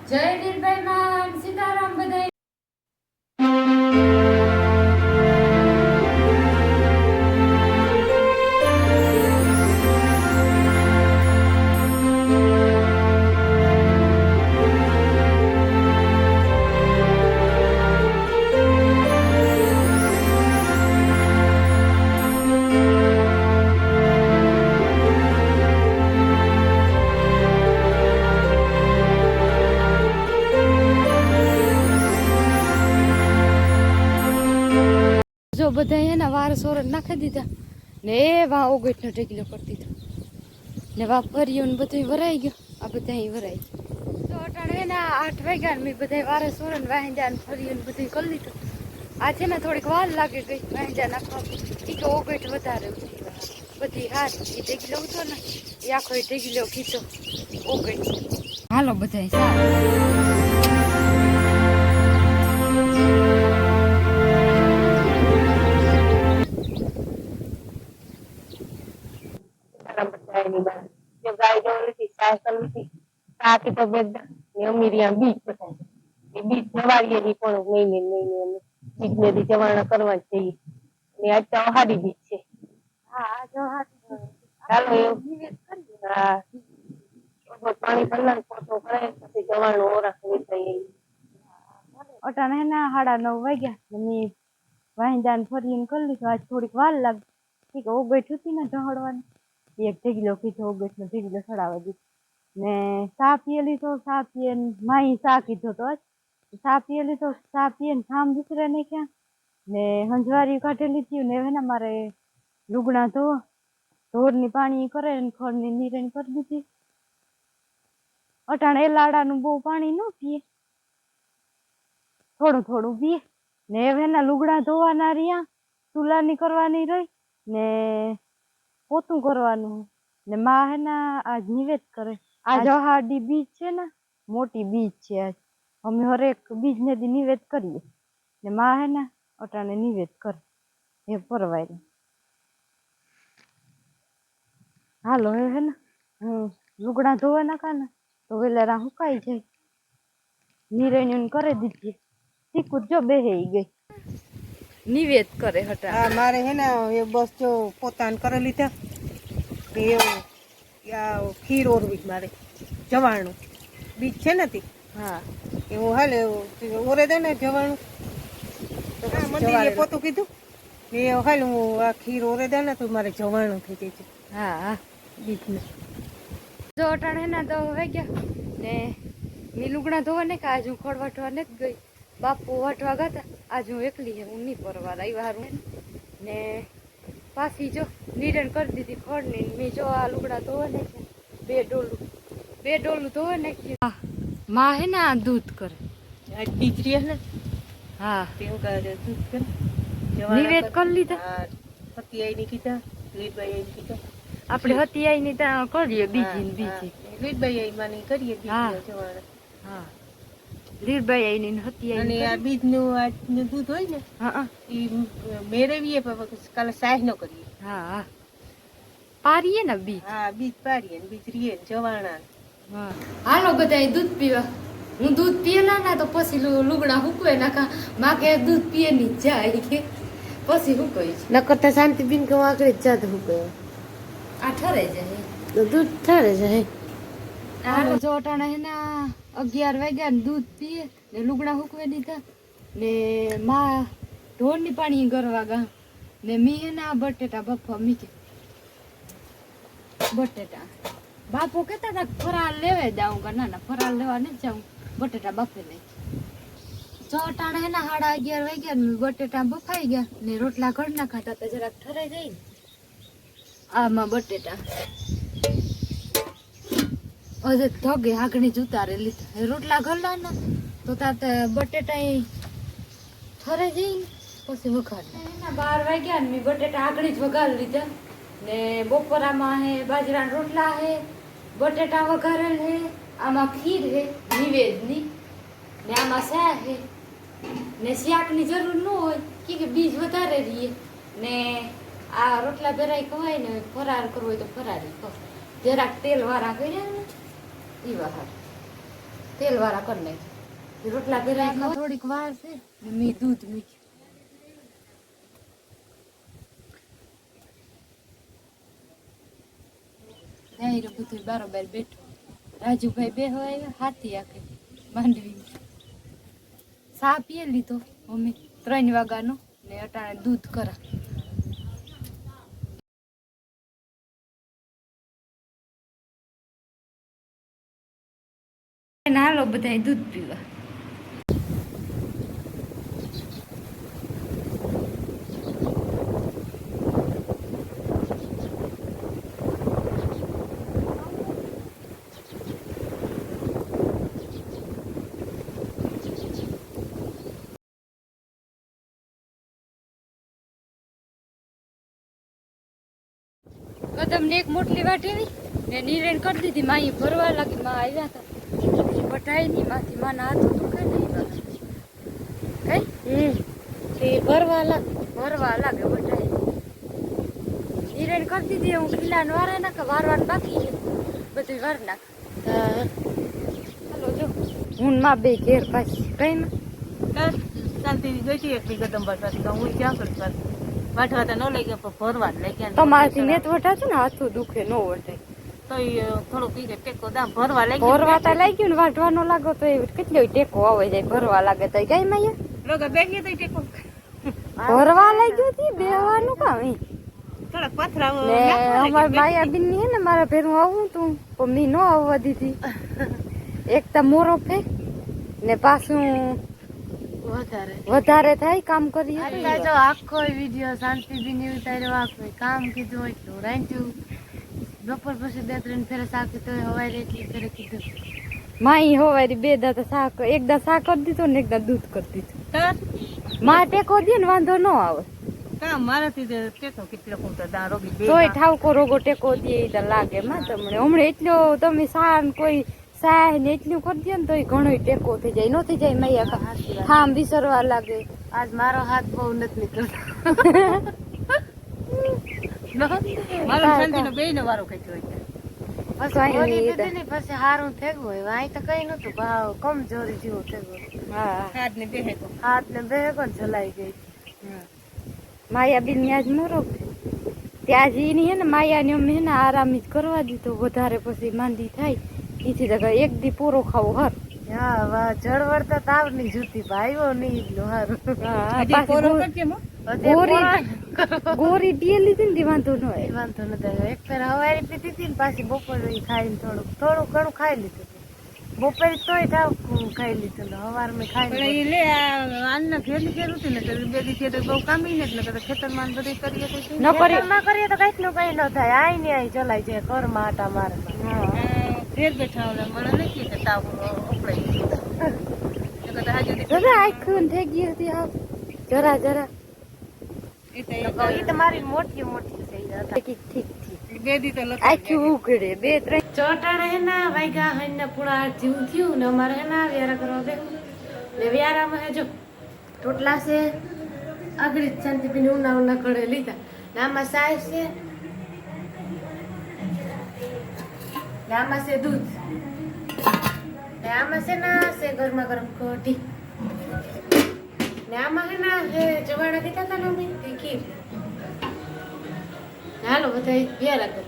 જય નીલભાઈ માં સીતારામ બધાય. જો બધા એના વાર સોરણ નાખી દીધા ને વા ઓગેટનો ટેકલો કરી દીધો ને વા ફર્યું ને બધું વરાઈ ગયું. આ બધા અહીં વરાઈ તો અટાણે એના 8 વાગ્યા મેં બધા વારે સોરણ વાંજા ને ફર્યું ને બધું કરી લીધું. આ છે ને થોડીક વાર લાગે ગઈ વાંજા નાખવા કે ઓગેટ વધારે બધી હાથ એ ટેકલો હતો ને એ આખો ટેકલો કીધો ઓગેટ. હાલો બધા સારું. બીજ જવાડીએ પણ મહિને બીજ જવાના કરવા જ જઈએ આજ તો હારી બીજ છે. ચાલો એવું હા પાણી પહેલા પોતો કરે પછી જવાનું ઓરા અટાણે ના 9:30 વાગ્યા મેં વાંજાને ફરીને કરી લીધું. આજ થોડીક વાર લાગી કે ઓગેટ હતી ને ઢહડવાની એક ઢીગલો કીધો ઓગેટનો ઢીગલો ચડાવવા દીધો ને ચા પીએ લીધો. ચા પીએ માઈ ચા કીધો તો ચા પીએ લીધો. ચા પીએ ને ઠામ દુસરે ને ક્યાં ને હંજવારી કાઢેલી હતી ને હવે ને મારે લુગડા ધોવા ઢોરની પાણી કરે ને ખડની નીરણ કરી દીધી. અટાણે એલાડાનું બહુ પાણી ન પીએ થોડું થોડું પીએ ને હવે ના લુગડા ધોવાના રહ્યા ચૂલાની કરવાની રહી ને પોતું કરવાનું ને માં હે ના આજ નિવેદ કરે. આજ અહાડી બીજ છે ને મોટી બીજ છે. આજ અમે હરેક બીજ ને દી નિવેદ કરીએ ને માં હે ને અટાણે નિવેદ કરે એ પરવાય. હાલો હે ને હું લુગડા ધોવા નાખા ને તો વેલેરા હુકાઈ જાય. નિરણ્ય કરી દીધી તીકું જો બેહી ગઈ નિવેદ કરે હટા. હા મારે હે ને એ બસ જો પોતાને કરી લીધા એવું ખીર ઓરવી મારે જવાણું બીજ છે ને હા એવું હાલે ઓરે દે ને જવાણું મંદિરે પોતું કીધું એ હાલ હું આ ખીર ઓરે દે ને તો મારે જવાણું થઈ જાય છે. હા બીજને જો અટાણે ના તો વાગ્યા ને મેં લુગડા ધોવા ને કે આજ હું ખડ વાટવા નથી ગઈ. બાપુ વાટવા ગયા આજ હું એકલી હું નહીં પરવાર આવ્યા હારું ને પાછી જો નિરણ કરી દીધી ખડની. મેં જો આ લુગડા ધોવા નાખ્યા બે ડોલું ધોવા નાખ્યું. માં હે ને આ દૂધ કરે આજ દીકરી હે ને હા તેવું કરે દૂધ કરે નિવેદ કરી લીધા. પતિ આઈ કીધા લીલબાઈ આઈ કીધા આપણે હતી આઈ ની ત્યાં કરીએ બીજી બીજી લીલબાઈ આઈ માની કરીએ બીજી જવાના. હા લીલબાઈ આઈ ની હતી આઈ અને આ બીજ નું આજનું દૂધ હોય ને હા ઈ મેળવીએ કાલે સાહ ન કરીએ. હા પારીએ ને બીજ. હા બીજ પારીએ ને બીજ રીએ જવાના. હા હાલો બધા દૂધ પીવા. હું દૂધ પીએલા ના તો પછી લુગડા હુકવે નાખા માં કે દૂધ પીએ ની જાય કે પછી હુકવી નકર તો શાંતિ બીન કે આગળ જ જાત હુકે આ ઠરે જાય તો દૂધ ઠરે જાય. હાલો જો અટાણા હે ના 11 વાગ્યા ને દૂધ પીએ ને લુગડા હુકવે દીધા ને માં ઢોરની પાણી કરવા ગા ને મી હે ના બટેટા બફવા મીકે બટેટા બાપુ કહેતા હતા ફરાળ લેવા જાઉં કે ના ફરાળ લેવા નથી જાઉં બટેટા બફે નહીં. જો અટાણે હે ના 11:30 વાગ્યા ને બટેટા બફાઈ ગયા ને રોટલા ઘરના ખાતા તો જરાક ઠરાઈ જાય ને આમાં બટેટા અજે ધગે આગણી જ ઉતારે લીધા રોટલા ઘરલા ને તો તાતે બટેટા ઠરે જાય ને પછી વઘાર. 12 વાગ્યા ને મેં બટેટા આગળી જ વઘારી લીધા ને બપોરામાં હે બાજરાના રોટલા હે બટેટા વઘારેલ હે આમાં ખીર હે નિવેદની ને આમાં શા હે ને શાકની જરૂર ન હોય કે બીજ વધારે રહીએ ને આ રોટલા ભેરાઈ ખવાય ને ફરાર કરવો હોય તો ફરારી જરાક તેલ વાળા કર્યા ને એ વાળા તેલ વાળા કરી નાખી રોટલા કર્યા થોડીક વાર છે ને મી દૂધ મીઠું દાયરો બધું બરોબર બેઠું રાજુભાઈ બે હોય હાથી આખે માંડવી સા પીએ લીધો મમ્મી 3 વાગ્યાનો ને અટાણે દૂધ કરા હાલો બધા દૂધ પીવા કદમને એક મોટલી વાટી ને નીરેણ કરી દીધી માં અહીં ભરવા લાગી માં આવ્યા હતા બટાઈ ની માંથી માના હાથ દુખે નહીં કઈ તે ભરવા લાગે બટાઈ નીરેણ કરી દીધી હું ખીલાને વારે નાખે વારવાનું બાકી છે બધું વાર નાખ હાલો જો હું માં બે ઘેર પાછી કઈ માં શાંતિ જોઈતી એટલી ગદંબર પાછી હું ક્યાં કરતા વાઠવા તો ન લઈ ગયા પણ ભરવા લઈ ગયા તમારાથી નેત વટા છે ને હાથું દુખે નો વટાય તો થોડુંક ઈ ટેકો દામ ભરવા લઈ ભરવા તો લાગી ગયું ને વાટવાનો લાગો તો એ કેટલો ટેકો આવે જાય ભરવા લાગે તો કઈ માં લોકો બેસીએ તો ટેકો ભરવા લાગ્યું હતી બેવાનું કામ થોડાક પથરા ને અમાર માયાબીન ની હે ને મારા ભેરું આવું તું પણ મી નો આવવા દીધી એક તો મોરો ફે ને પાછું વધારે થાય કામ કરીએ જો આખો વિડિયો શાંતિ બી ની ઉતાર્યો આખો કામ કીધું એટલું રાંધ્યું બપોર પછી 2-3 ફેરા શાક તો હવારે એટલી ફેરે કીધું માઈ હવારી 2 દાતા શાક એક દા શાક કરી દીધું ને એક દા દૂધ કરી દીધું માં ટેકો દે ને વાંધો ન આવે કામ મારાથી ટેકો કેટલો કુંતા દા રોગી બે તોય ઠાવકો રોગો ટેકો દે તો લાગે માં તમને હમણે એટલો તમે સાન કોઈ સાહ ને એટલું કરી દે ને તો ઘણો ટેકો થઈ જાય નો થઈ જાય મૈયા ખામ વિસરવા લાગે આજ મારો હાથ બહુ નથી નીકળતો મારો શાંતિનો બેયનો વારો કાઢ્યો હોય બસ અહીં પછી હારું થયું હોય અહીં તો કઈ નતું ભાવ કમજોરી જેવું થયું હા હાથ ને બેહેકો પણ જલાઈ ગઈ માયાબીન આજ મોરો ત્યાં જ એની હે ને માયાને અમે હે ને આરામ જ કરવા દીધો વધારે પછી માંદી થાય એથી તો એક દી પૂરો ખાવો હર હા વાહ જળવડતા તાવ ની જૂતી ભાઈઓ નહીં એટલું હારું ગોરી પીએ લીધી ને વાંધો ન વાંધો નથી એક ફેર હવારી પીધી હતી ને પાછી બપોરે ખાઈને થોડું ઘણું ખાઈ લીધું બપોરે તોય ઠાવ ખાઈ લીધું ને હવાર મેં ખાઈ લે અન્ન ઘેરલી ઘેરું હતું ને તો બે દી ખેતર બહુ કામી ને એટલે ખેતરમાં બધું કરીએ કોઈ ન કરીએ તો કઈ નું કઈ ન થાય આઈ ને આઈ ચલાય છે ઘરમાં આટા મારે ઘેર બેઠા ઓલા મને નથી કે તાવ ઉપડાઈ દાદા આખું થઈ ગઈ હતી આ જરા એ તો મારી મોટી ઠીક બે દી તો આખી ઉઘડે 2-3 ચોટાડે હે ના વાગ્યા હે ને પૂરા જીવ થયું ને અમારે હે ના વ્યારા કરવા બેહું ને વ્યારામાં હે જો ટોટલા છે આગળ શાંતિ પીને ઉના કડે લીધા ને આમાં સાય છે ને આમાં છે દૂધ ને આમાં છે ના છે ગરમા ગરમ કઢી ને આમાં હે ના હે જવાડા કીધા હતા ને અમે ખીર હાલો બધા વ્યારા કર